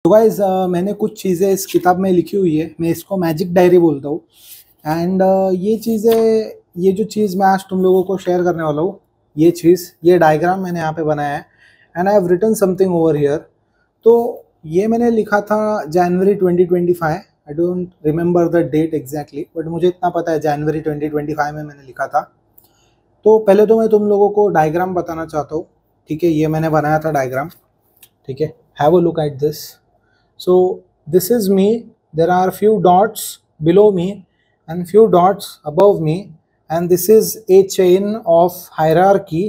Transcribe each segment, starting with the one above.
तो गाइज मैंने कुछ चीज़ें इस किताब में लिखी हुई है, मैं इसको मैजिक डायरी बोलता हूँ। एंड ये चीज़ें, ये जो चीज़ मैं आज तुम लोगों को शेयर करने वाला हूँ, ये डायग्राम मैंने यहाँ पे बनाया है and I have written something over here. तो ये मैंने लिखा था जनवरी 2025। I don't remember the date exactly, but मुझे इतना पता है जनवरी 2025 में मैंने लिखा था। तो पहले तो मैं तुम लोगों को डायग्राम बताना चाहता हूँ, ठीक है। ये मैंने बनाया था डायग्राम, ठीक है। Have a look at this. So this is me, there are few dots below me and few dots above me, and this is a chain of hierarchy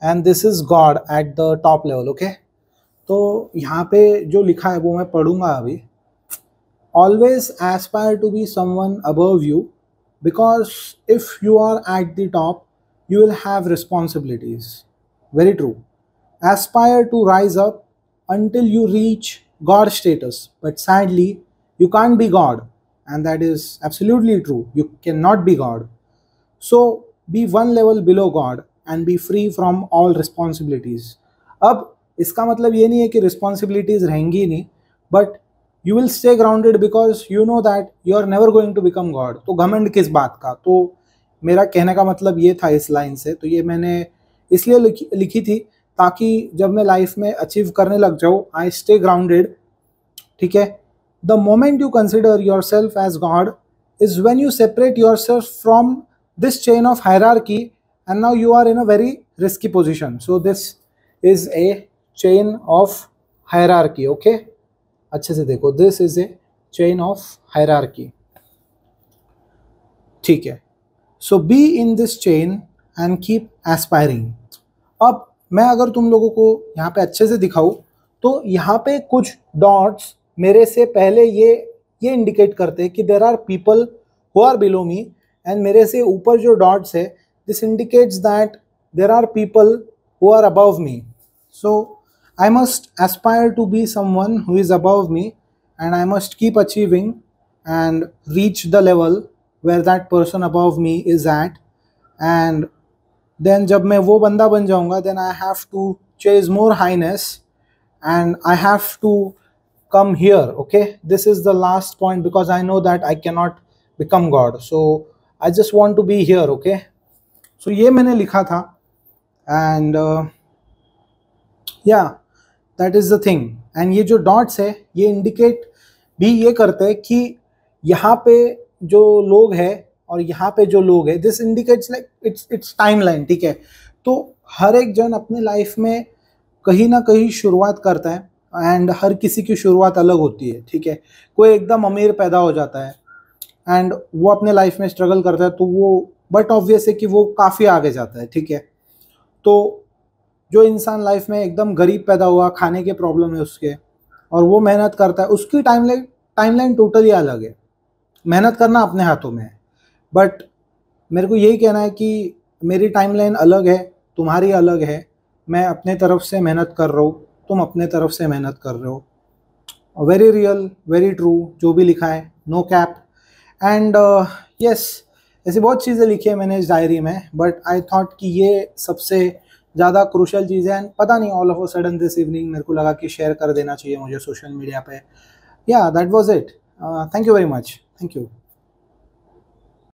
and this is God at the top level, okay? तो यहाँ पे जो लिखा है वो मैं पढ़ूंगा अभी। Always aspire to be someone above you, because if you are at the top you will have responsibilities. Very true. Aspire to rise up until you reach God status, but sadly you can't be God, and that is absolutely true. You cannot be God. So be one level below God and be free from all responsibilities. अब इसका मतलब ये नहीं है कि responsibilities रहेंगी नहीं, but you will stay grounded because you know that you are never going to become God. तो घमंड किस बात का? तो मेरा कहने का मतलब ये था इस लाइन से। तो ये मैंने इसलिए लिखी थी ताकि जब मैं लाइफ में अचीव करने लग जाऊँ, आई स्टे ग्राउंडेड, ठीक है। The moment you consider yourself as god is when you separate yourself from this chain of hierarchy and now you are in a very risky position. So this is a chain of hierarchy, okay. अच्छे से देखो, this is a chain of hierarchy, ठीक है। So be in this chain and keep aspiring. अब मैं अगर तुम लोगों को यहाँ पे अच्छे से दिखाऊँ तो यहाँ पे कुछ डॉट्स मेरे से पहले ये इंडिकेट करते हैं कि there are people who are below me, and मेरे से ऊपर जो डॉट्स है this indicates that there are people who are above me. So I must aspire to be someone who is above me and I must keep achieving and reach the level where that person above me is at. And then जब मैं वो बंदा बन जाऊंगा, then I have to chase more highness and I have to come here, okay. This is the last point because I know that I cannot become god, so I just want to be here, okay. सो ये मैंने लिखा था and yeah that is the thing. And ये जो dots है ये indicate भी ये करते हैं कि यहाँ पे जो लोग हैं और यहाँ पे जो लोग हैं, this indicates like it's timeline, ठीक है। तो हर एक जन अपने लाइफ में कहीं ना कहीं शुरुआत करता है एंड हर किसी की शुरुआत अलग होती है, ठीक है। कोई एकदम अमीर पैदा हो जाता है एंड वो अपने लाइफ में स्ट्रगल करता है, तो वो बट ऑब्वियस है कि वो काफ़ी आगे जाता है, ठीक है। तो जो इंसान लाइफ में एकदम गरीब पैदा हुआ, खाने के प्रॉब्लम है उसके, और वो मेहनत करता है, उसकी टाइमलाइन टोटली अलग है। मेहनत करना अपने हाथों में है, बट मेरे को यही कहना है कि मेरी टाइमलाइन अलग है, तुम्हारी अलग है। मैं अपने तरफ से मेहनत कर रहा हूँ, तुम अपने तरफ से मेहनत कर रहे हो। वेरी रियल, वेरी ट्रू जो भी लिखा है, नो कैप। एंड यस, ऐसी बहुत चीज़ें लिखी है मैंने इस डायरी में, बट आई थॉट कि ये सबसे ज़्यादा क्रूशल चीज़ है। एंड पता नहीं, all of a sudden this evening मेरे को लगा कि शेयर कर देना चाहिए मुझे सोशल मीडिया पे। या that was it. Thank you very much, thank you.